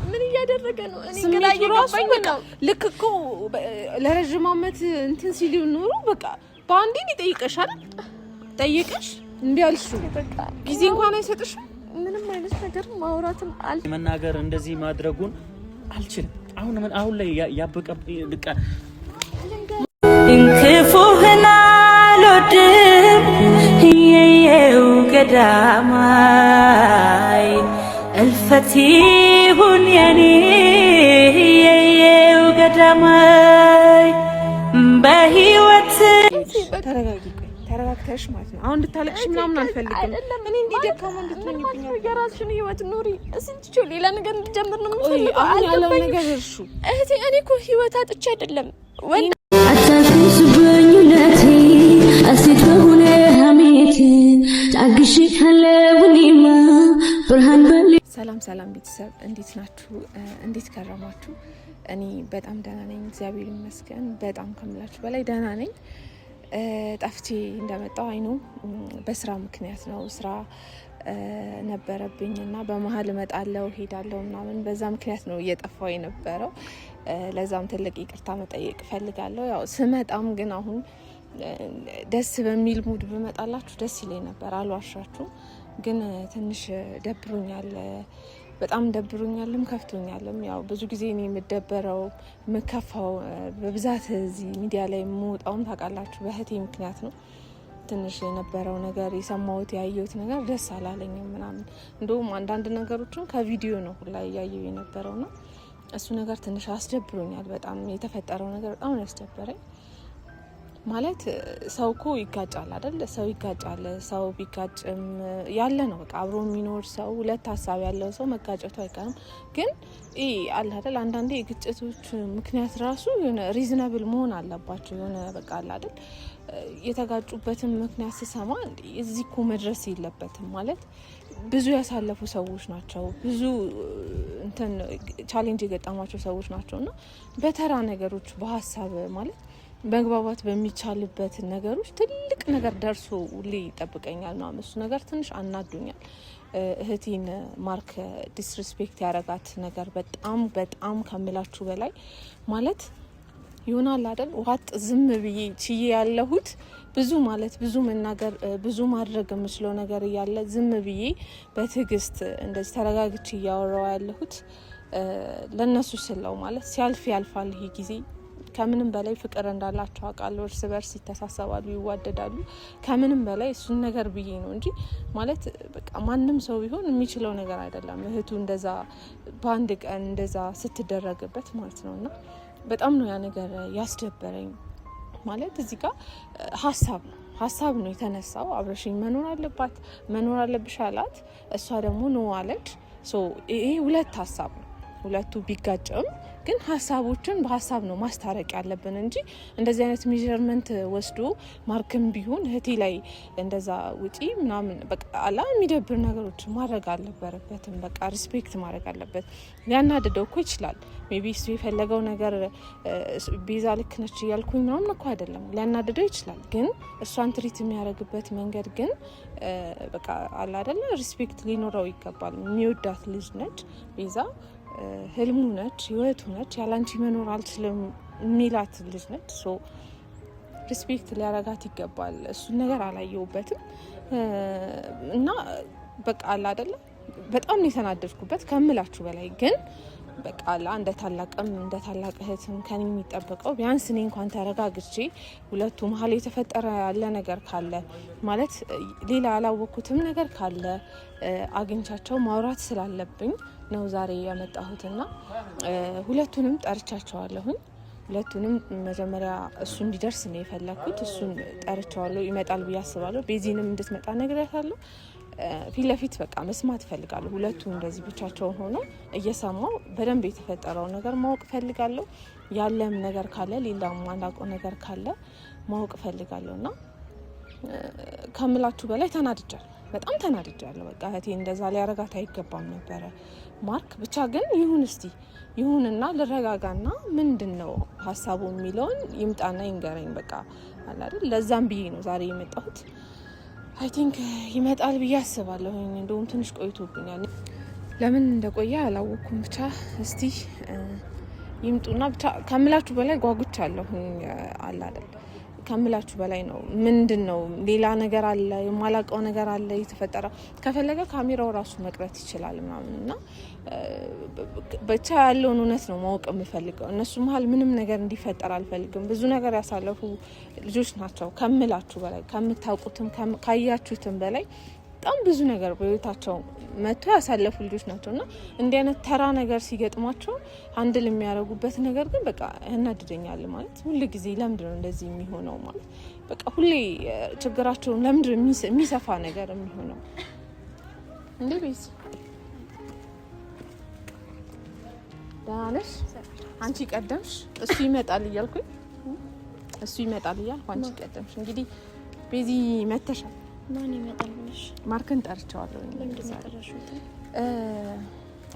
ምን እያደረገ ነው? እኔ ግራ እየገባኝ ነው። ልክ እኮ ለረጅም ዓመት እንትን ሲል ኖሮ በቃ በአንዴ ይጠይቀሻል። ጠይቀሽ እንዴ አልሽ በቃ ጊዜ እንኳን አይሰጥሽም። ምንም አይነት ነገር ማውራትም መናገር እንደዚህ ማድረጉን አልችልም። አሁን ላይ ያበቀ ልቃ እንክፉህና ሎድም የየው ገዳማይ الفتيبون يعني ገዳማይ በህይወት ተረጋግተሽ ማለት ነው። አሁን እንድታለቅሽ ምናምን አልፈልግም። እኔ እንዲደካማ እንድትሆኝብኝ የራስሽን ህይወት ኑሪ። እስንቺ ሌላ ነገር እንድጀምር ነው የምፈልገው። አሁን ያለው ነገር እርሹ እህቴ፣ እኔ እኮ ህይወት አጥቼ አይደለም ወንድ አታስቡኝ ለቲ አሲት ሆነ ሀሜት ታግሽ ሀለውኒማ ብርሃን በል ሰላም ቤተሰብ እንዴት ናችሁ? እንዴት ከረማችሁ? እኔ በጣም ደህና ነኝ፣ እግዚአብሔር ይመስገን። በጣም ከምላችሁ በላይ ደህና ነኝ። ጠፍቼ እንደመጣው አይኑ በስራ ምክንያት ነው። ስራ ነበረብኝና በመሀል እመጣለሁ ሄዳለሁ ምናምን፣ በዛ ምክንያት ነው እየጠፋው የነበረው። ለዛም ትልቅ ይቅርታ መጠየቅ እፈልጋለሁ። ያው ስመጣም ግን አሁን ደስ በሚል ሙድ ብመጣላችሁ ደስ ይለኝ ነበር፣ አልዋሻችሁም። ግን ትንሽ ደብሮኛል፣ በጣም ደብሮኛልም ከፍቶኛልም። ያው ብዙ ጊዜ እኔ የምደበረው የምከፋው በብዛት እዚህ ሚዲያ ላይ የምወጣውም ታውቃላችሁ በእህቴ ምክንያት ነው። ትንሽ የነበረው ነገር የሰማሁት ያየሁት ነገር ደስ አላለኝም ምናምን። እንደውም አንዳንድ ነገሮችን ከቪዲዮ ነው ሁላ እያየሁ የነበረው ነው። እሱ ነገር ትንሽ አስደብሮኛል። በጣም የተፈጠረው ነገር በጣም ያስደበረኝ። ማለት ሰው እኮ ይጋጫል አይደል? ሰው ይጋጫል። ሰው ቢጋጭም ያለ ነው በቃ አብሮ የሚኖር ሰው፣ ሁለት ሀሳብ ያለው ሰው መጋጨቱ አይቀርም። ግን አለ አይደል አንዳንዴ የግጭቶች ምክንያት ራሱ የሆነ ሪዝነብል መሆን አለባቸው። የሆነ በቃ አለ አይደል የተጋጩበትን ምክንያት ስሰማ እዚህ እኮ መድረስ የለበትም ማለት ብዙ ያሳለፉ ሰዎች ናቸው። ብዙ እንትን ቻሌንጅ የገጠማቸው ሰዎች ናቸው እና በተራ ነገሮች በሀሳብ ማለት መግባባት በሚቻልበት ነገሮች ትልቅ ነገር ደርሶ ሁሌ ይጠብቀኛል ነው። እሱ ነገር ትንሽ አናዱኛል። እህቴን ማርክ ዲስሪስፔክት ያረጋት ነገር በጣም ከምላችሁ በላይ ማለት ይሆናል አይደል? ዋጥ ዝም ብዬ ችዬ ያለሁት ብዙ ማለት ብዙ መናገር ብዙ ማድረግ የምችለው ነገር እያለ ዝም ብዬ በትዕግስት እንደዚህ ተረጋግቼ እያወራው ያለሁት ለነሱ ስለው ማለት ሲያልፍ ያልፋል ይሄ ጊዜ። ከምንም በላይ ፍቅር እንዳላቸው አውቃለሁ። እርስ በርስ ይተሳሰባሉ፣ ይዋደዳሉ። ከምንም በላይ እሱን ነገር ብዬ ነው እንጂ ማለት በቃ ማንም ሰው ቢሆን የሚችለው ነገር አይደለም። እህቱ እንደዛ በአንድ ቀን እንደዛ ስትደረግበት ማለት ነውና በጣም ነው ያ ነገር ያስደበረኝ። ማለት እዚህ ጋር ሀሳብ ነው የተነሳው። አብረሽኝ መኖር አለብሽ አላት። እሷ ደግሞ ነው አለች። ይሄ ሁለት ሀሳብ ነው። ሁለቱ ቢጋጭም ግን ሀሳቦችን በሀሳብ ነው ማስታረቅ ያለብን እንጂ እንደዚህ አይነት ሜዠርመንት ወስዶ ማርክም ቢሆን እህቴ ላይ እንደዛ ውጪ ምናምን በቃ አላ የሚደብር ነገሮች ማድረግ አልነበረበትም። በቃ ሪስፔክት ማድረግ አለበት። ሊያናድደው እኮ ይችላል። ሜቢ እሱ የፈለገው ነገር ቤዛ ልክ ነች እያልኩኝ ምናምን እኮ አይደለም። ሊያናድደው ይችላል። ግን እሷን ትሪት የሚያደርግበት መንገድ ግን በቃ አላ አይደለ ሪስፔክት ሊኖረው ይገባል። የሚወዳት ልጅ ነች ቤዛ፣ ህልሙ ነች፣ ህይወቱ ነች። ያላንቺ መኖር አልችልም የሚላት ልጅ ነች። ሪስፔክት ሊያረጋት ይገባል። እሱን ነገር አላየሁበትም እና በቃ አላ አይደለ በጣም ነው የተናደድኩበት ከምላችሁ በላይ። ግን በቃ አላ እንደ ታላቅም እንደ ታላቅ እህትም ከኔ የሚጠበቀው ቢያንስ እኔ እንኳን ተረጋግቼ ሁለቱ መሀል የተፈጠረ ያለ ነገር ካለ ማለት ሌላ ያላወቅኩትም ነገር ካለ አግኝቻቸው ማውራት ስላለብኝ ነው ዛሬ ያመጣሁትና ሁለቱንም ጠርቻቸዋለሁኝ። ሁለቱንም መጀመሪያ እሱ እንዲደርስ ነው የፈለኩት። እሱን ጠርቻዋለሁ፣ ይመጣል ብዬ አስባለሁ። ቤዚንም እንድትመጣ ነግሬያታለሁ። ፊት ለፊት በቃ መስማት እፈልጋለሁ። ሁለቱ እንደዚህ ብቻቸውን ሆነው እየሰማው በደንብ የተፈጠረው ነገር ማወቅ እፈልጋለሁ። ያለም ነገር ካለ ሌላም ማላውቀው ነገር ካለ ማወቅ እፈልጋለሁና ከምላችሁ በላይ ተናድጃለሁ። በጣም ተናድጃለሁ። በቃ እህቴ እንደዛ ሊያረጋት አይገባም ነበረ ማርክ። ብቻ ግን ይሁንና ልረጋጋና ምንድነው ሀሳቡ የሚለውን ይምጣና ይንገረኝ። በቃ አለ አይደል? ለዛም ብዬ ነው ዛሬ የመጣሁት። አይ ቲንክ ይመጣል ብዬ አስባለሁ። እንደውም ትንሽ ቆይቶብኛል። ለምን እንደቆየ አላወኩም። ብቻ እስቲ ይምጡና ብቻ ከምላችሁ በላይ ጓጉቻለሁ። አለ አይደል ከምላችሁ በላይ ነው። ምንድነው ሌላ ነገር አለ፣ የማላውቀው ነገር አለ የተፈጠረ። ከፈለገ ካሜራው ራሱ መቅረት ይችላል ምናምንና ብቻ ያለውን እውነት ነው ማወቅ የምፈልገው። እነሱ መሀል ምንም ነገር እንዲፈጠር አልፈልግም። ብዙ ነገር ያሳለፉ ልጆች ናቸው ከምላችሁ በላይ፣ ከምታውቁትም ካያችሁትም በላይ በጣም ብዙ ነገር በህይወታቸው መጥቶ ያሳለፉ ልጆች ናቸውና እንዲህ አይነት ተራ ነገር ሲገጥማቸው አንድል የሚያደርጉበት ነገር ግን በቃ ያናድደኛል። ማለት ሁሉ ጊዜ ለምንድን ነው እንደዚህ የሚሆነው? ማለት በቃ ሁሌ ችግራቸውን ለምንድን ነው የሚሰፋ ነገር የሚሆነው? እንዴ ቤት ደህና ነሽ? አንቺ ቀደምሽ፣ እሱ ይመጣል እያልኩ አንቺ ቀደምሽ። እንግዲህ ቤዚ መተሻል። ማን ይመጣል ብለሽ? ማርክን ጠርቻለሁ። ለምንድን ነው የጠራሽው?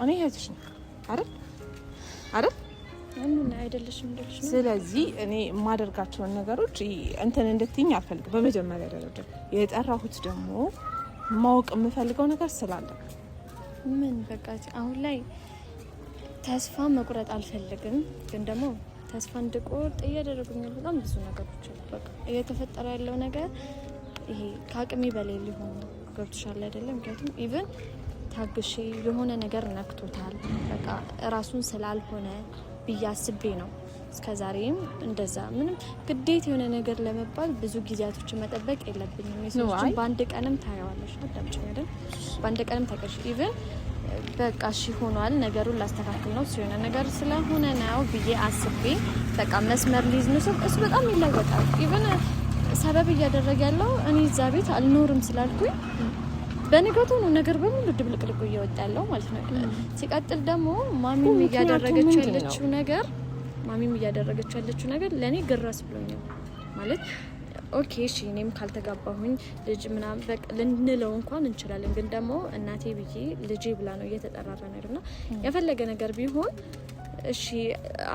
እኔ እህትሽ ነኝ አይደል? ምን አይደለሽም እንደልሽ ነው። ስለዚህ እኔ የማደርጋቸውን ነገሮች እንትን እንድትይኝ አልፈልግም። በመጀመሪያ ደረጃ የጠራሁት ደግሞ ማወቅ የምፈልገው ነገር ስላለ ምን በቃ አሁን ላይ ተስፋ መቁረጥ አልፈልግም፣ ግን ደግሞ ተስፋ እንድቆርጥ እያደረጉኝ በጣም ብዙ ነገሮች አሉ። በቃ እየተፈጠረ ያለው ነገር ይሄ ከአቅሜ በላይ ሊሆን ገብቶሻል አይደለም? ምክንያቱም ኢቭን ታግሼ የሆነ ነገር ነክቶታል በቃ ራሱን ስላልሆነ ብዬ አስቤ ነው እስከዛሬም እንደዛ። ምንም ግዴታ የሆነ ነገር ለመባል ብዙ ጊዜያቶችን መጠበቅ የለብኝም። የሰዎችን በአንድ ቀንም ታየዋለሽ። አዳምጪኝ አይደል? በአንድ ቀንም ታቀሽ ኢቭን በቃ እሺ ሆኗል ነገሩን ላስተካክል ነው ሲሆነ ነገር ስለሆነ ነው ብዬ አስቤ በቃ መስመር ሊይዝ ነው። እሱ በጣም ይለወጣል። ኢቭን ሰበብ እያደረገ ያለው እኔ እዛ ቤት አልኖርም ስላልኩኝ በንጋቱ ነው ነገር በሙሉ ድብልቅልቁ እየወጣ ያለው ማለት ነው። ሲቀጥል ደግሞ ማሚም እያደረገች ያለችው ነገር ለእኔ ግራስ ብሎኛል ማለት ኦኬ እሺ እኔም ካልተጋባሁኝ ልጅ ምናምን በቃ ልንለው እንኳን እንችላለን፣ ግን ደግሞ እናቴ ብዬ ልጄ ብላ ነው እየተጠራራ ነገርና የፈለገ ነገር ቢሆን እሺ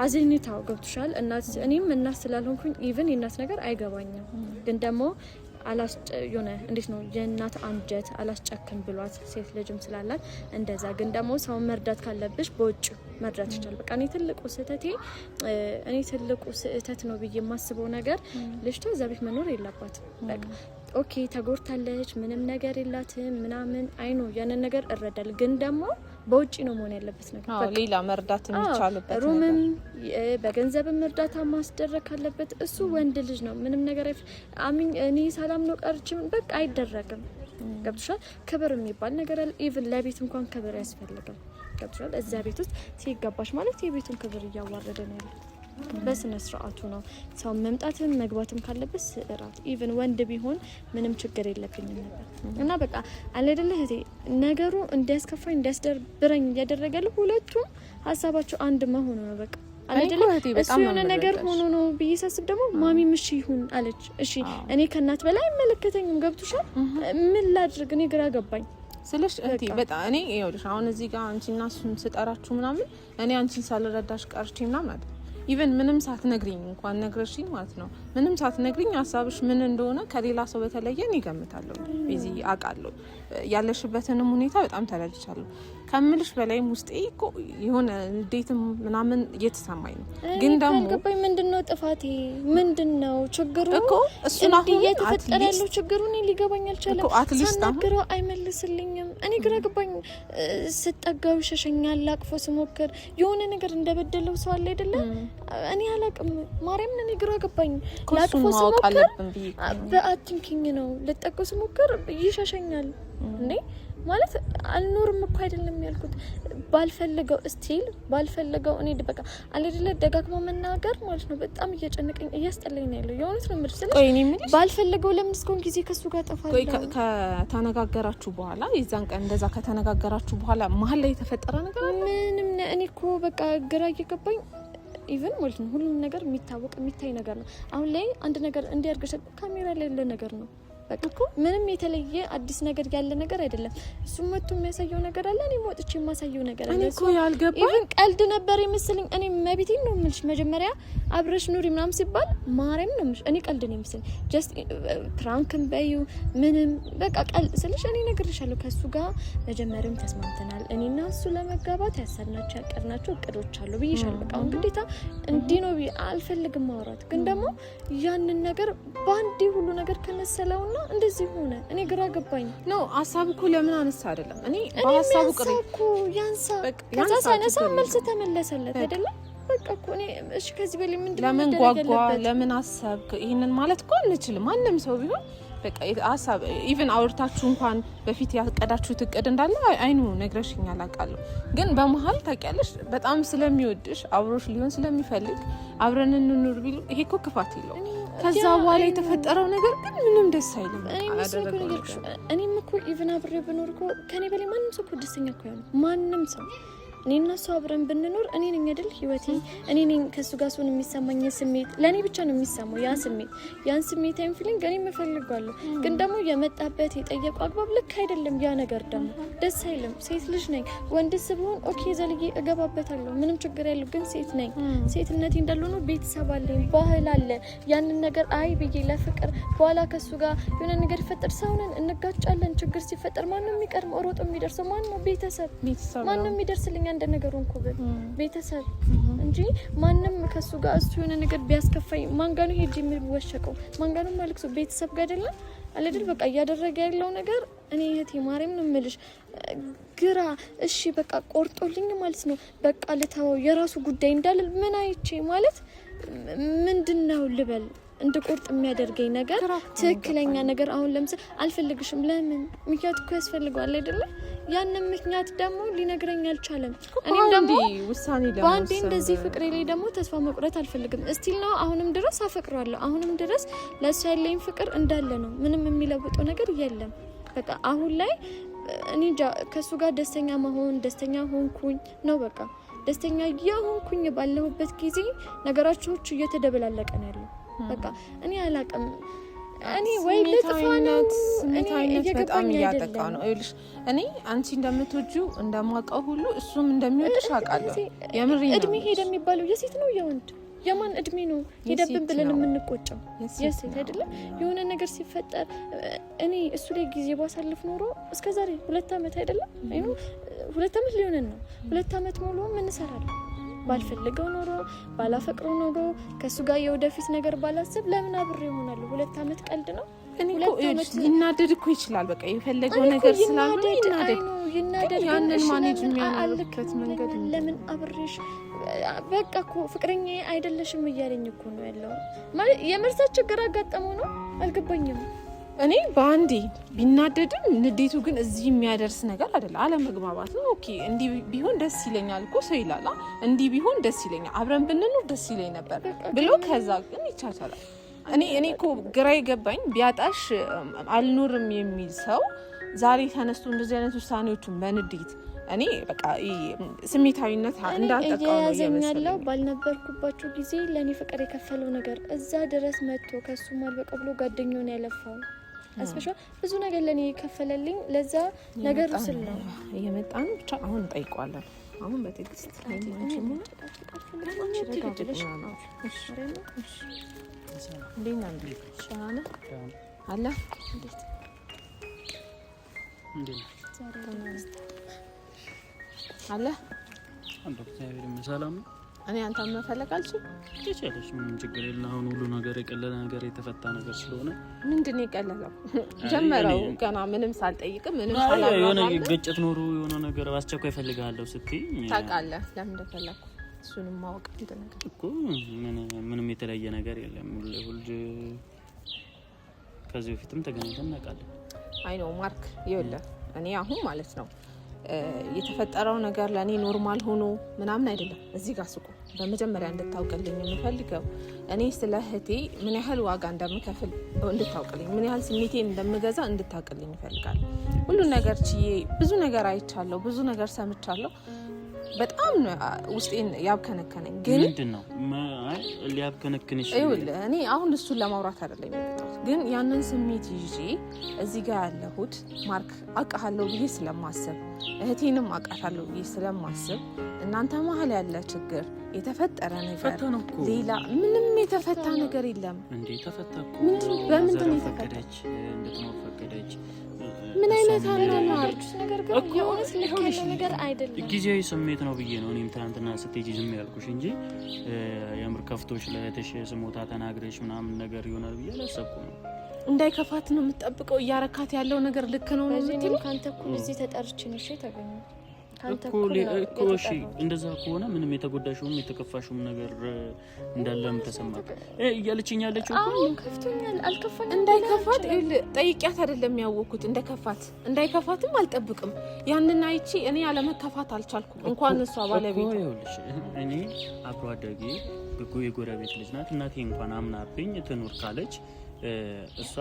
አዝኝታው ገብቶሻል። እናት እኔም እናት ስላልሆንኩኝ ኢቭን የእናት ነገር አይገባኝም፣ ግን ደግሞ የሆነ እንዴት ነው የእናት አንጀት አላስጨክን ብሏት ሴት ልጅም ስላላት እንደዛ። ግን ደግሞ ሰው መርዳት ካለብሽ በውጭ መርዳት ይችላል። በቃ እኔ ትልቁ ስህተት ነው ብዬ የማስበው ነገር ልጅቷ እዛ ቤት መኖር የለባትም። በቃ ኦኬ ተጎድታለች፣ ምንም ነገር የላትም ምናምን አይኖ ያንን ነገር እረዳል፣ ግን ደግሞ በውጪ ነው መሆን ያለበት ነገር። ሌላ መርዳት የሚቻልበት ሩምም በገንዘብም እርዳታ ማስደረግ ካለበት እሱ ወንድ ልጅ ነው። ምንም ነገር እኔ ሰላም ነው ቀርችም በቃ አይደረግም። ገብቶሻል? ክብር የሚባል ነገር አለ። ኢቭን ለቤት እንኳን ክብር ያስፈልጋል። ገብቶሻል? እዛ ቤት ውስጥ ሲገባሽ ማለት የቤቱን ክብር እያዋረደ ነው ያለው። በስነ ስርዓቱ ነው ሰው መምጣትም መግባትም ካለበት ስርዓት። ኢቭን ወንድ ቢሆን ምንም ችግር የለብኝም ነበር እና በቃ አለደለ እህቴ ነገሩ እንዲያስከፋኝ እንዲያስደብረኝ እያደረገል ሁለቱም ሀሳባቸው አንድ መሆኑ ነው። በቃ አለደለ እሱ የሆነ ነገር ሆኖ ነው ብዬ ሳስብ ደግሞ ማሚ ምሽ ይሁን አለች። እሺ እኔ ከእናት በላይ አይመለከተኝም። ገብቶሻል? ምን ላድርግ እኔ ግራ ገባኝ ስለሽ እህቴ በጣም እኔ ይኸውልሽ አሁን እዚህ ጋር አንቺና እሱን ስጠራችሁ ምናምን እኔ አንቺን ሳልረዳሽ ቀርቼ ምናምን አይደል ኢቨን ምንም ሳትነግሪኝ እንኳን ነግረሽኝ ማለት ነው ምንም ሳትነግሪኝ ሀሳብሽ ምን እንደሆነ ከሌላ ሰው በተለየ እኔ እገምታለሁ። በዚህ አውቃለሁ ያለሽበትንም ሁኔታ በጣም ተረድቻለሁ። ከምልሽ በላይም ውስጤ እኮ የሆነ እንዴትም ምናምን እየተሰማኝ ነው። ግን ደግሞ ካልገባኝ ምንድነው ጥፋቴ? ምንድነው ችግሩ እኮ እሱን አሁን እየተፈጠረ ያለው ችግሩ እኔ ሊገባኝ አልቻለም። ሳናግረው አይመልስልኝም። እኔ ግራ ገባኝ። ስጠጋው ይሸሸኛል። ላቅፎ ስሞክር የሆነ ነገር እንደበደለው ሰው አለ አይደለ? እኔ አላቅም። ማርያም እኔ ግራ ገባኝ። ላቅፎ ስሞክር በአትንኪኝ ነው ልጠቀው ስሞክር ይሸሸኛል እንዴ ማለት አልኖርም እኮ አይደለም ያልኩት። ባልፈልገው እኔ በቃ አለደለ ደጋግሞ መናገር ማለት ነው በጣም እየጨነቀኝ እያስጠላኝ ነው ያለው። የሆነስ ነው የምልሽ ባልፈልገው ለምን እስከውን ጊዜ ከሱ ጋር ጠፋለሁ? ከተነጋገራችሁ በኋላ የዛን ቀን እንደዛ ከተነጋገራችሁ በኋላ መሀል ላይ የተፈጠረ ነገር አለ? ምንም እኔ እኮ በቃ ግራ እየገባኝ ኢቭን ማለት ነው ሁሉም ነገር የሚታወቅ የሚታይ ነገር ነው። አሁን ላይ አንድ ነገር እንዲያርገሽ ካሜራ ላይ ያለ ነገር ነው በቃ ምንም የተለየ አዲስ ነገር ያለ ነገር አይደለም። እሱም መጥቶ የሚያሳየው ነገር አለ፣ እኔም ወጥቼ የማሳየው ነገር አለ። እኔ እኮ ያልገባኝ ኢቭን ቀልድ ነበር ይመስልኝ። እኔ መቤቴን ነው የምልሽ፣ መጀመሪያ አብረሽ ኑሪ ምናምን ሲባል ማርያም ነው የምልሽ፣ እኔ ቀልድ ነው ይመስልኝ። ጀስት ፕራንክም በዩ ምንም በቃ ቀልድ ስልሽ እኔ እነግርሻለሁ፣ ከሱ ጋር መጀመሪያም ተስማምተናል። እኔና እሱ ለመጋባት ያሰብናቸው ያቀድናቸው እቅዶች አሉ ብዬሻለሁ። በቃ አሁን ግዴታ እንዲህ ነው አልፈልግም ማውራት፣ ግን ደግሞ ያንን ነገር ባንዲ ሁሉ ነገር ከመሰለውና እንደዚህ ሆነ። እኔ ግራ ገባኝ ነው ሀሳብ እኮ ለምን አነሳ አይደለም እኔ በሀሳቡ ቅር እኮ ያንሳ ከዛ ሳነሳ መልስ ተመለሰለት አይደለም። በቃ እኮ እኔ እሺ ከዚህ በላይ ምንድነው ለምን ጓጓ ለምን አሰብክ ይሄንን ማለት እኮ አንችልም። ማንም ሰው ቢሆን በቃ ሀሳብ ኢቭን አውርታችሁ እንኳን በፊት ያቀዳችሁት እቅድ እንዳለ አይኑ ነግረሽኛል አውቃለሁ። ግን በመሀል ታውቂያለሽ በጣም ስለሚወድሽ አብሮሽ ሊሆን ስለሚፈልግ አብረን እንኑር ቢሉ ይሄ እኮ ክፋት የለው። ከዛ በኋላ የተፈጠረው ነገር ግን ምንም ደስ አይልም። እኔም እኮ ኢቭን አብሬ ብኖር እኮ ከኔ በላይ ማንም ሰው እኮ ደስተኛ እኮ ያለው ማንም ሰው እኔና እሱ አብረን ብንኖር እኔ ነኝ አይደል ህይወቴ። እኔ ነኝ ከሱ ጋር ሆነ የሚሰማኝ ስሜት ለኔ ብቻ ነው የሚሰማው ያ ስሜት። ያን ስሜት አይም ፊሊንግ እኔ እፈልጋለሁ። ግን ደግሞ የመጣበት የጠየቀው አግባብ ልክ አይደለም። ያ ነገር ደግሞ ደስ አይልም። ሴት ልጅ ነኝ። ወንድስ ብሆን ኦኬ ዘልዬ እገባበታለሁ ምንም ችግር የለው። ግን ሴት ነኝ። ሴትነቴ እንዳልሆነ ነው ቤተሰብ አለኝ፣ ባህል አለ። ያንን ነገር አይ ብዬ ለፍቅር በኋላ ከሱ ጋር የሆነ ነገር ይፈጠር ሰውነን እንጋጫለን። ችግር ሲፈጠር ማን ነው የሚቀርመው? ሮጦ የሚደርሰው ማን ነው? ቤተሰብ። ማን ነው የሚደርስልኝ? እንደ ነገሩን ኮበ ቤተሰብ እንጂ ማንንም ከሱ ጋር እሱ የሆነ ነገር ቢያስከፋይ ማን ጋር ነው ሄጂ የሚወሸቀው? ማን ጋር ነው ማልክሱ? ቤተሰብ ጋር አይደለም አይደል? በቃ እያደረገ ያለው ነገር እኔ እህቴ ማርያም ነው የምልሽ ግራ እሺ በቃ ቆርጦልኝ ማለት ነው። በቃ ልታወው የራሱ ጉዳይ እንዳለ ምን አይቼ ማለት ምንድነው ልበል እንድቆርጥ የሚያደርገኝ ነገር ትክክለኛ ነገር አሁን ለምሳሌ አልፈልግሽም ለምን ምክንያት እኮ ያስፈልገዋል አይደለ? ያንን ምክንያት ደግሞ ሊነግረኝ አልቻለም። እኔም ደግሞ ውሳኔ ለማወሰን ባንዴ እንደዚህ ፍቅሬ ላይ ደግሞ ተስፋ መቁረጥ አልፈልግም። እስቲል ነው አሁንም ድረስ አፈቅራለሁ። አሁንም ድረስ ለእሱ ያለኝ ፍቅር እንዳለ ነው። ምንም የሚለውጠው ነገር የለም። በቃ አሁን ላይ እኔ ከሱ ጋር ደስተኛ መሆን ደስተኛ ሆንኩኝ ነው በቃ ደስተኛ የሆንኩኝ ባለሁበት ጊዜ ነገራቾች እየተደበላለቀ ነው ያለው። በቃ እኔ አላቅም። እኔ ወይ ለጥፋነት ስሜታዊነት በጣም እያጠቃ ነው። ይኸውልሽ እኔ አንቺ እንደምትወጂው እንደማውቀው ሁሉ እሱም እንደሚወድሽ አውቃለሁ። የምር እድሜ ሄደ የሚባለው የሴት ነው የወንድ የማን እድሜ ነው ሄደብን ብለን የምንቆጨው? የሴት አይደለም። የሆነ ነገር ሲፈጠር እኔ እሱ ላይ ጊዜ ባሳልፍ ኖሮ እስከዛሬ 2 አመት አይደለም አይኑ 2 አመት ሊሆነን ነው። 2 አመት ሙሉ ምን እንሰራለን? ባልፈልገው ኖሮ ባላፈቅረው ኖሮ ከሱ ጋር የወደፊት ነገር ባላስብ ለምን አብሬ ይሆናል? 2 አመት ቀልድ ነው። እኔ እኮ ይናደድ እኮ ይችላል። በቃ የፈለገው ነገር ስላልሆነ ይናደድ። ያንን ማኔጅ የሚያደርግበት መንገድ ለምን አብሬሽ በቃ እኮ ፍቅረኛ አይደለሽም እያለኝ እኮ ነው ያለው። ማለት የመርሳት ችግር አጋጠመው ነው አልገባኝም። እኔ በአንዴ ቢናደድም ንዴቱ ግን እዚህ የሚያደርስ ነገር አይደለም። አለመግባባት ነው። ኦኬ እንዲህ ቢሆን ደስ ይለኛል እኮ ሰው ይላል። እንዲህ ቢሆን ደስ ይለኛል፣ አብረን ብንኖር ደስ ይለኝ ነበር ብሎ ከዛ ግን ይቻቻላል። እኔ እኮ ግራ የገባኝ ቢያጣሽ አልኖርም የሚል ሰው ዛሬ ተነስቶ እንደዚህ አይነት ውሳኔዎችን በንዴት እኔ በቃ ስሜታዊነት እንዳጠቃው ነው ያዘኛለው። ባልነበርኩባቸው ጊዜ ለኔ ፍቅር የከፈለው ነገር እዛ ድረስ መጥቶ ከሱ ማልበቃ ብሎ ጓደኛውን ያለፋው አስበሻ ብዙ ነገር ለኔ የከፈለልኝ ለዛ ነገር ስል ነው እየመጣ ነው። ብቻ አሁን እንጠይቀዋለን። አሁን በትዕግስት ላይ ማንቺ ምን አለ አለ አንተ እግዚአብሔር ሰላም ነው። እኔ አንተን መፈለግ አልችልም። ትችላለሽ፣ ምንም ችግር የለም። አሁን ሁሉ ነገር የቀለለ ነገር የተፈታ ነገር ስለሆነ ምንድን ነው የቀለለው? ጀመረው ገና ምንም ሳልጠይቅ ምንም ሳላወራ የሆነ ግጭት ኖሮ የሆነ ነገር አስቸኳይ እፈልጋለሁ ስትይ ታውቃለህ ለምን እንደፈለኩ እሱንም ማወቅ እንደ ነገር እኮ ምንም የተለየ ነገር የለም። ሁሉ ከዚህ በፊትም ተገናኝተን እናውቃለን። አይ ነው ማርክ ይኸውልህ እኔ አሁን ማለት ነው የተፈጠረው ነገር ለኔ ኖርማል ሆኖ ምናምን አይደለም። እዚህ ጋር ስቆ በመጀመሪያ እንድታውቅልኝ የምፈልገው እኔ ስለ እህቴ ምን ያህል ዋጋ እንደምከፍል እንድታውቅልኝ፣ ምን ያህል ስሜቴን እንደምገዛ እንድታውቅልኝ እፈልጋለሁ። ሁሉ ነገር ችዬ ብዙ ነገር አይቻለሁ፣ ብዙ ነገር ሰምቻለሁ። በጣም ውስጤን ያብከነከነኝ ግን ምንድነው ሊያብከነክንሽ? እኔ አሁን እሱን ለማውራት አይደለም የመጣሁት፣ ግን ያንን ስሜት ይዤ እዚህ ጋር ያለሁት ማርክ አውቃለሁ ብዬ ስለማስብ እህቴንም አውቃታለሁ ብዬ ስለማስብ እናንተ መሀል ያለ ችግር የተፈጠረ ነገር ሌላ ምንም የተፈታ ነገር የለም እንዴ? ተፈታኩ። በምንድን ነው የተፈታች? እንድትኖር ፈቀደች። ምን አይነት አናናር ነገር ግን የሆነስ ልክ ነገር አይደለም። ጊዜያዊ ስሜት ነው ብዬ ነው እኔም ትናንትና ስትሄጂ ዝም ያልኩሽ እንጂ የምር ከፍቶሽ ለእህትሽ ስሞታ ተናግረሽ ምናምን ነገር ይሆናል ብዬ አላሰብኩም። እንዳይከፋት ነው የምትጠብቀው። እያረካት ያለው ነገር ልክ ነው ነው የምትለው። ካንተ እኮ እዚህ ተጠርቼ ነው እሺ ተገኘው እኮ እሺ፣ እንደዛ ከሆነ ምንም የተጎዳሽውም የተከፋሽውም ነገር እንዳለም ተሰማክ እያለችኝ ያለችው እኮ ከፍቶኛል። አልከፋኝ እንዳይከፋት ጠይቂያት አይደለም ያወኩት። እንዳይከፋትም አልጠብቅም። ያንን አይቺ እኔ ያለመከፋት አልቻልኩም። እንኳን እሷ ባለቤት ይኸውልሽ፣ እኔ አብሮ አደጌ የጎረቤት ልጅ ናት። እናቴ እንኳን አምናብኝ ትኑር ካለች እሷ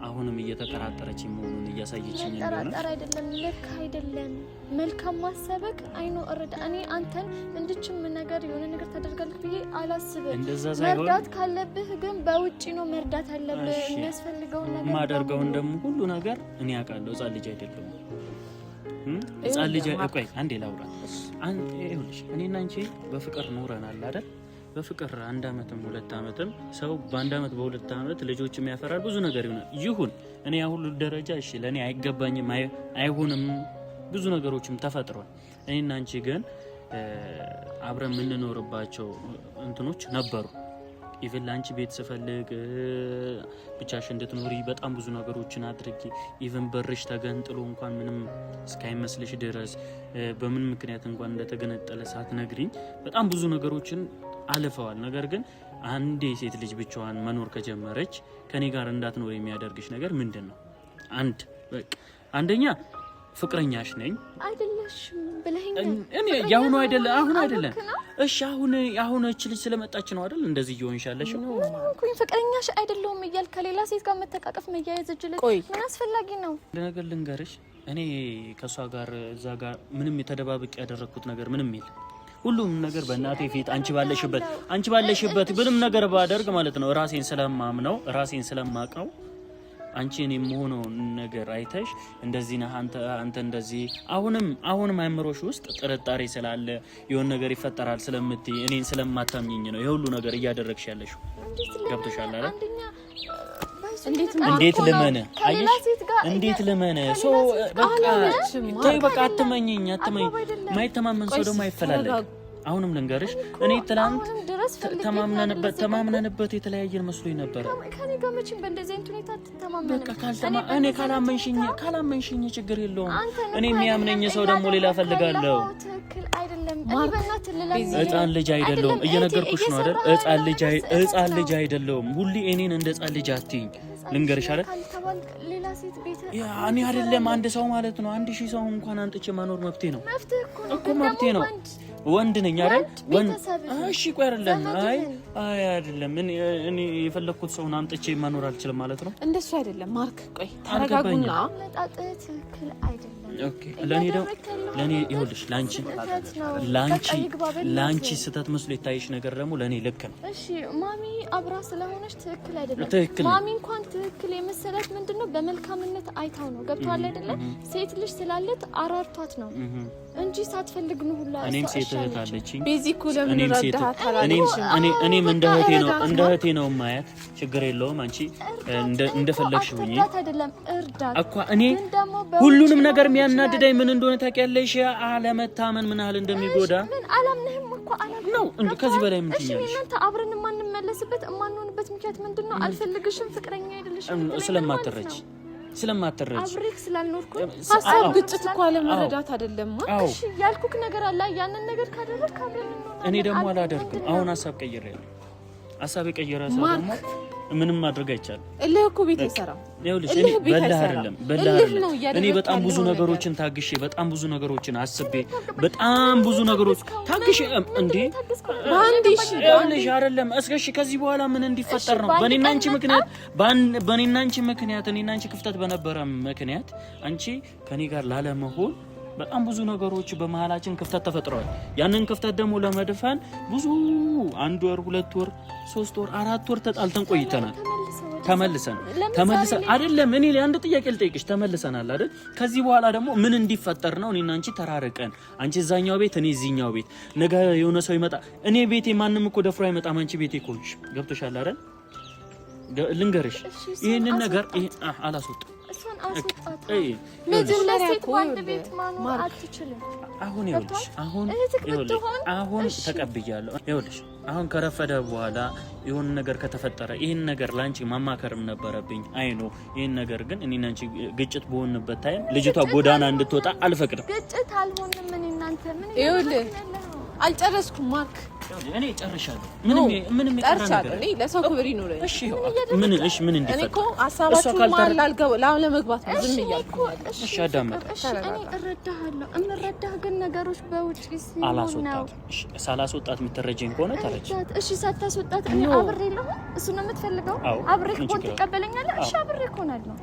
አሁንም እየተጠራጠረች መሆኑን እያሳየችኝ እንደሆነ ጠራጠር አይደለም፣ ልክ አይደለም። መልካም ማሰበክ አይኖ እረዳ። እኔ አንተን እንድችም ነገር የሆነ ነገር ታደርጋለህ ብዬ አላስብም። እንደዛ ሳይሆን መርዳት ካለብህ ግን በውጪ ነው መርዳት አለብህ። የሚያስፈልገውን ነገር ማደርገውን ደግሞ ሁሉ ነገር እኔ አውቃለሁ። ሕፃን ልጅ አይደለም። ሕፃን ልጅ ቆይ አንዴ ላውራ። ይኸውልሽ እኔና አንቺ በፍቅር ኖረናል አይደል? በፍቅር 1 አመትም 2 አመትም ሰው በ1 አመት በ2 አመት ልጆችም ያፈራል። ብዙ ነገር ይሁን እኔ ያ ሁሉ ደረጃ እሺ ለኔ አይገባኝም አይሆንም። ብዙ ነገሮችም ተፈጥሯል። እኔና አንቺ ግን አብረን የምንኖርባቸው እንትኖች ነበሩ። ኢቭን ላንቺ ቤት ስፈልግ ብቻሽ እንድትኖሪ በጣም ብዙ ነገሮችን አድርጌ ኢቭን በርሽ ተገንጥሎ እንኳን ምንም እስካይመስልሽ ድረስ በምን ምክንያት እንኳን እንደተገነጠለ ሳትነግሪኝ በጣም ብዙ ነገሮችን አልፈዋል። ነገር ግን አንዴ ሴት ልጅ ብቻዋን መኖር ከጀመረች ከኔ ጋር እንዳትኖር የሚያደርግሽ ነገር ምንድነው? አንደኛ ፍቅረኛሽ ነኝ አይደለሽም ብለኸኝ እኔ ያሁኑ አይደለም። እሺ አሁን እቺ ልጅ ስለመጣች ነው አይደል እንደዚህ እየሆንሻለሽ? እኮ ፍቅረኛሽ አይደለም እያልክ ከሌላ ሴት ጋር መተቃቀፍ መያያዝ እጅልህ ምን አስፈላጊ ነው? ነገር ልንገርሽ፣ እኔ ከሷ ጋር እዛ ጋር ምንም የተደባብቅ ያደረኩት ነገር ምንም የለም። ሁሉም ነገር በእናቴ ፊት አንቺ ባለሽበት ምንም ነገር ባደርግ ማለት ነው ራሴን ስለማቀው አንቺ እኔ የምሆነው ነገር አይተሽ እንደዚህ ነህ አንተ እንደዚህ አሁንም አይምሮሽ ውስጥ ጥርጣሬ ስላለ የሆነ ነገር ይፈጠራል ስለምትይ እኔን ስለማታምኚኝ ነው የሁሉ ነገር እያደረግሽ ያለሽው። ገብቶሻል አይደል? እንዴት ልመነ አየሽ? እንዴት ልመነ ሶ በቃ አትመኝኝ። ማይተማመን ሰው ደግሞ አይፈላለግ። አሁንም ልንገርሽ እኔ ትላንት ተማምነንበት የተለያየን መስሎኝ ነበር። ከኔ ጋር መቼም በእንደዚህ አይነት ሁኔታ ተማምነን በቃ እኔ ካላመንሽኝ ችግር የለውም። እኔ የሚያምነኝ ሰው ደግሞ ሌላ ፈልጋለሁ። ትክክል አይደለም። ሕፃን ልጅ አይደለሁም። እየነገርኩሽ ነው አይደል? ሕፃን ልጅ አይደለሁም። ሁሌ እኔን እንደ ሕፃን ልጅ አትይኝ። ልንገርሽ አይደል? እኔ አይደለም አንድ ሰው ማለት ነው 1000 ሰው እንኳን አንጥቼ ማኖር መብቴ ነው እኮ መብቴ ነው። ወንድ ነኝ አይደል? እሺ ቆይ አይደለም አይደለም እኔ የፈለኩት ሰውን አምጥቼ ማኖር አልችልም ማለት ነው። እንደሱ አይደለም ማርክ። ቆይ ተረጋጉና ትክክል አይደለም። ኦኬ ለኔ ይኸውልሽ ላንቺ ስህተት መስሎ የታየሽ ነገር ደግሞ ለኔ ልክ ነው። እሺ ማሚ አብራ ስለሆነች ትክክል አይደለም። ማሚ እንኳን ትክክል የመሰላት ምንድነው በመልካምነት አይታው ነው። ገብቷል አይደለ? ሴት ልጅ ስላለት አራርቷት ነው እንጂ ሳትፈልግ ነው ሁላ። እኔም ሴት እህት አለችኝ። ቤዚኩ ለምን ረዳሃት? እኔም እንደ እህቴ ነው ማያት። ችግር የለውም አንቺ እንደፈለግሽ ሁኚ እኮ። እኔ ሁሉንም ነገር የሚያናድደኝ ምን እንደሆነ ታውቂያለሽ? አለመታመን ምን ያህል እንደሚጎዳ። ምን አላምንህም እኮ ነው ከዚህ በላይ ምን ትኛለሽ? እናንተ አብረን የማንመለስበት የማንሆንበት ምክንያት ምንድነው? አልፈልግሽም፣ ፍቅረኛ አይደለሽም ስለማትረጂ አብሬክ ስላልኖርኩ ሀሳብ ግጭት እኮ አለመረዳት አይደለም። እሺ ያልኩክ ነገር አለ። ያንን ነገር ካደረግክ አብረን እንሆናለን። እኔ ደግሞ አላደርግም። አሁን ሀሳብ ቀይሬያለሁ። ሀሳብ የቀየረ ሰው ደግሞ ምንም ማድረግ አይቻልም። እልህ እኮ ቤት አይሰራም። ይኸውልሽ እኔ በላህ አይደለም እኔ በጣም ብዙ ነገሮችን ታግሼ በጣም ብዙ ነገሮችን አስቤ በጣም ብዙ ነገሮች ታግሼ እንዴ ይኸውልሽ አይደለም እስከሽ ከዚህ በኋላ ምን እንዲፈጠር ነው? በእኔና አንቺ ምክንያት እኔና አንቺ ክፍተት በነበረ ምክንያት አንቺ ከኔ ጋር ላለመሆን በጣም ብዙ ነገሮች በመሃላችን ክፍተት ተፈጥረዋል። ያንን ክፍተት ደግሞ ለመድፈን ብዙ 1 ወር 2 ወር 3 ወር 4 ወር ተጣልተን ቆይተናል። ተመልሰን አይደለም እኔ ለአንድ ጥያቄ ልጠይቅሽ ተመልሰናል አይደል? ከዚህ በኋላ ደግሞ ምን እንዲፈጠር ነው እኔና አንቺ ተራርቀን አንቺ እዛኛው ቤት እኔ እዚህኛው ቤት ነገ የሆነ ሰው ይመጣ እኔ ቤቴ ማንንም እኮ ደፍሮ አይመጣም አንቺ ቤቴ ኮንሽ ገብቶሻል አይደል? ልንገርሽ ይሄንን ነገር አላስወጣም እሷን አስወጣት መጀመሪያ እኮ ወንድ ቤት ማኖር አትችልም። አሁን ይኸውልሽ አሁን ተቀብያለሁ። ይኸውልሽ አሁን ከረፈደ በኋላ የሆነ ነገር ከተፈጠረ ይሄን ነገር ላንቺ ማማከርም ነበረብኝ። አይኖ ይሄን ነገር ግን እኔና አንቺ ግጭት በሆንበት ታይም ልጅቷ ጎዳና እንድትወጣ አልፈቅድም። ግጭት አልሆንም። ምን እናንተ ምን ይኸውልህ አልጨረስኩም ማርክ እኔ ጨርሻለሁ። ምንም ጨርሻለሁ። እኔ ለሰው ክብር ይኖረኝ። እሺ ምን እንዲፈጠር እኔ እኮ ሐሳባችሁ ለመግባት ነው ዝም እያልኩ ያለሽ። እሺ አዳመጥሽ። እኔ እረዳሃለሁ። እምረዳህ ግን ነገሮች በውጪ ሲሆኑ አላስወጣት። እሺ ሳላስወጣት የምትረጂኝ ከሆነ ተረጂ። እሺ ሳታስወጣት እኔ አብሬ ለሆነ እሱ ነው የምትፈልገው? አብሬ ኮን ትቀበለኛለህ? እሺ አብሬ ኮናለሁ።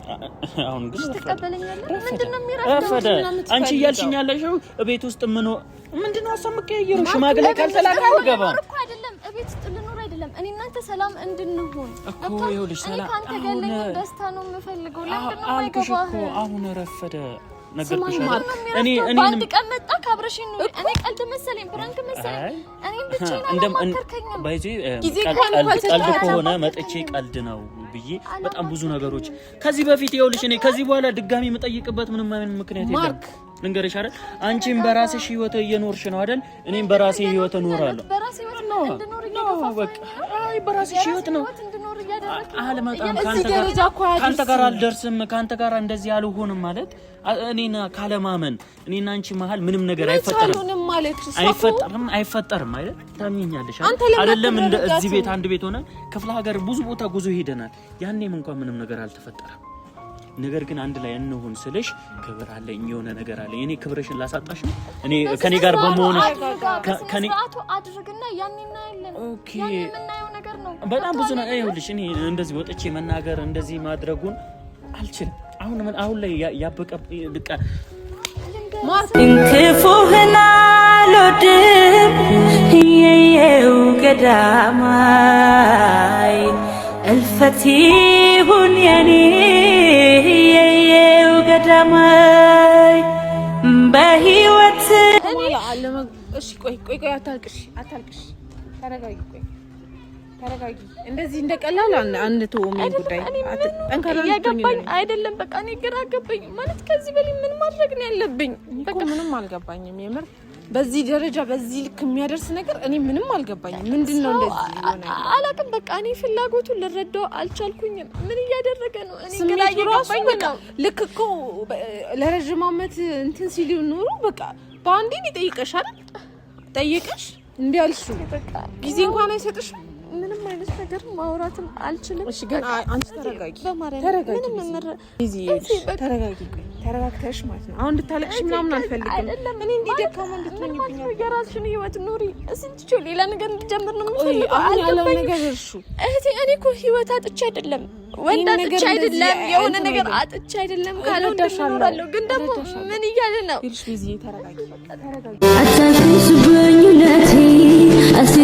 አሁን ግን ትቀበለኛለህ? ምንድነው የሚረዳው? አንቺ እያልሽኝ ያለሽው ቤት ውስጥ ምንድነው ሀሳብ መቀየሩ? ሽማግሌ ካልተላከ አይገባም እኮ አይደለም። እቤት ውስጥ ልኖር አይደለም። እኔ እናንተ ሰላም እንድንሆን እኮ ይኸውልሽ፣ ሰላም ካንተ ገለኝ ደስታ ነው የምፈልገው። ለምንድነው አልኩሽ የማይገባህ? እኮ አሁን ረፈደ ነገርኩሽ። እኔ አንድ ቀን መጣ ካብረሽኝ ነው። እኔ ቀልድ መሰለኝ ፕራንክ መሰለኝ። እኔ ብቻዬን አላማከርከኝም። ባይዚ ቀልድ ከሆነ መጥቼ ቀልድ ነው ብዬ በጣም ብዙ ነገሮች ከዚህ በፊት ይኸውልሽ፣ እኔ ከዚህ በኋላ ድጋሚ የምጠይቅበት ምንም አይነት ምክንያት የለም። ልንገርሽ አይደል? አንቺም በራስሽ ህይወት እየኖርሽ ነው አይደል? እኔም በራሴ ህይወት እኖራለሁ። በራሴ ህይወት ነው እንድኖር እየገፋፋኝ ነው። አይ በራስሽ ህይወት ነው እንድኖር እያደረግኝ አልመጣም። ካንተ ጋር አልደርስም፣ ካንተ ጋር እንደዚህ አልሆንም ማለት እኔና ካለማመን እኔና አንቺ መሀል ምንም ነገር አይፈጠርም አይደል? ታምኛለሽ አይደለም? እንደ እዚህ ቤት አንድ ቤት ሆነ ክፍለ ሀገር ብዙ ቦታ ጉዞ ሄደናል። ያኔም እንኳን ምንም ነገር አልተፈጠረም። ነገር ግን አንድ ላይ እንሆን ስልሽ ክብር አለኝ፣ የሆነ ነገር አለኝ። እኔ ክብርሽን ላሳጣሽ ነው? እኔ ከኔ ጋር በመሆንሽ ከኔ ሰዓቱ አድርግና ያንና ያለን ኦኬ፣ የምናየው ነገር ነው። በጣም ብዙ ነው። ይኸውልሽ እኔ እንደዚህ ወጥቼ መናገር እንደዚህ ማድረጉን አልችልም። አሁን ላይ ያበቀ ልቃ ክፉህን አልወድም የየው ገዳማይ እልፈት ይሁን የኔ የየው ገዳማይ በህይወት እሺ ቆይ አታልቅሽ ተረጋጊ። ተረጋጊ። እንደዚህ እንደቀላል አንተውም ጉዳይ ጠንካራ ያገባኝ አይደለም። በቃ እኔ ግራ ገባኝ ማለት ከዚህ በላይ ምን ማድረግ ነው ያለብኝ? በቃ ምንም አልገባኝም። የምር በዚህ ደረጃ በዚህ ልክ የሚያደርስ ነገር እኔ ምንም አልገባኝም። ምንድነው እንደዚህ ሆነ? አላውቅም። በቃ እኔ ፍላጎቱን ልረዳው አልቻልኩኝም። ምን እያደረገ ነው? እኔ ግራ እየገባኝ ነው። ልክ እኮ ለረጅም ዓመት እንትን ሲሉ ኑሩ በቃ በአንዴ ይጠይቀሻል። ጠይቀሽ እንዴ አልሹ በቃ ጊዜ እንኳን አይሰጥሽም። ምንም አይነት ነገር ማውራትም አልችልም። እሺ ግን አንቺ ተረጋጊ። ተረጋግተሽ ማለት ነው። አሁን እንድታለቅሽ ምናምን አልፈልግም። እኔ እንዲደካማ እንድትሆኝብኝ የራስሽን ህይወት ኑሪ። እስንትቾ ሌላ ነገር እንድጀምር ነው የምፈልገው። አሁን ያለው ነገር እርሱ እህቴ፣ እኔ እኮ ህይወት አጥቼ አይደለም፣ ወንድ አጥቼ አይደለም፣ የሆነ ነገር አጥቼ አይደለም። ካለው እንደምኖራለሁ ግን ደግሞ ምን እያለ ነው? ይልሽ ቢዚ ተረጋጊ። አታሽብኝ ለቴ አስቲ